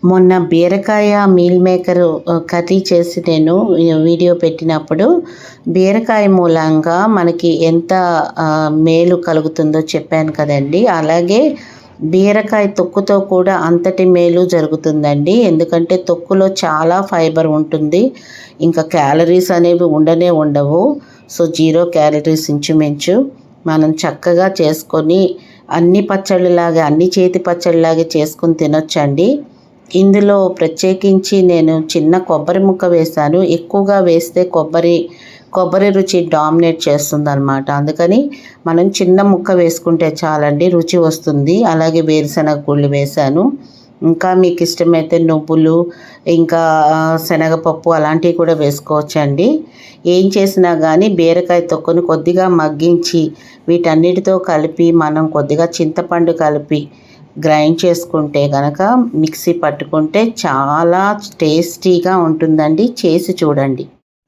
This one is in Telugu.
మొన్న బీరకాయ మీల్ మేకర్ కర్రీ చేసి నేను వీడియో పెట్టినప్పుడు బీరకాయ మూలంగా మనకి ఎంత మేలు కలుగుతుందో చెప్పాను కదండి. అలాగే బీరకాయ తొక్కుతో కూడా అంతటి మేలు జరుగుతుందండి. ఎందుకంటే తొక్కులో చాలా ఫైబర్ ఉంటుంది, ఇంకా క్యాలరీస్ అనేవి ఉండవు. సో 0 క్యాలరీస్ ఇంచుమించు. మనం చక్కగా చేసుకొని అన్ని పచ్చళ్ళలాగా, అన్ని చేతి పచ్చళ్ళలాగా చేసుకొని తినొచ్చండి. ఇందులో ప్రత్యేకించి నేను చిన్న కొబ్బరి ముక్క వేశాను. ఎక్కువగా వేస్తే కొబ్బరి రుచి డామినేట్ చేస్తుందన్నమాట. అందుకని మనం చిన్న ముక్క వేసుకుంటే చాలండి, రుచి వస్తుంది. అలాగే వేరుశనగ గుళ్ళు వేశాను. ఇంకా మీకు ఇష్టమైతే నువ్వులు, ఇంకా శనగపప్పు అలాంటివి కూడా వేసుకోవచ్చండి. ఏం చేసినా కానీ బీరకాయ తొక్కును కొద్దిగా మగ్గించి వీటన్నిటితో కలిపి మనం కొద్దిగా చింతపండు కలిపి గ్రైండ్ చేసుకుంటే కనుక, మిక్సీ పట్టుకుంటే చాలా టేస్టీగా ఉంటుందండి. చేసి చూడండి.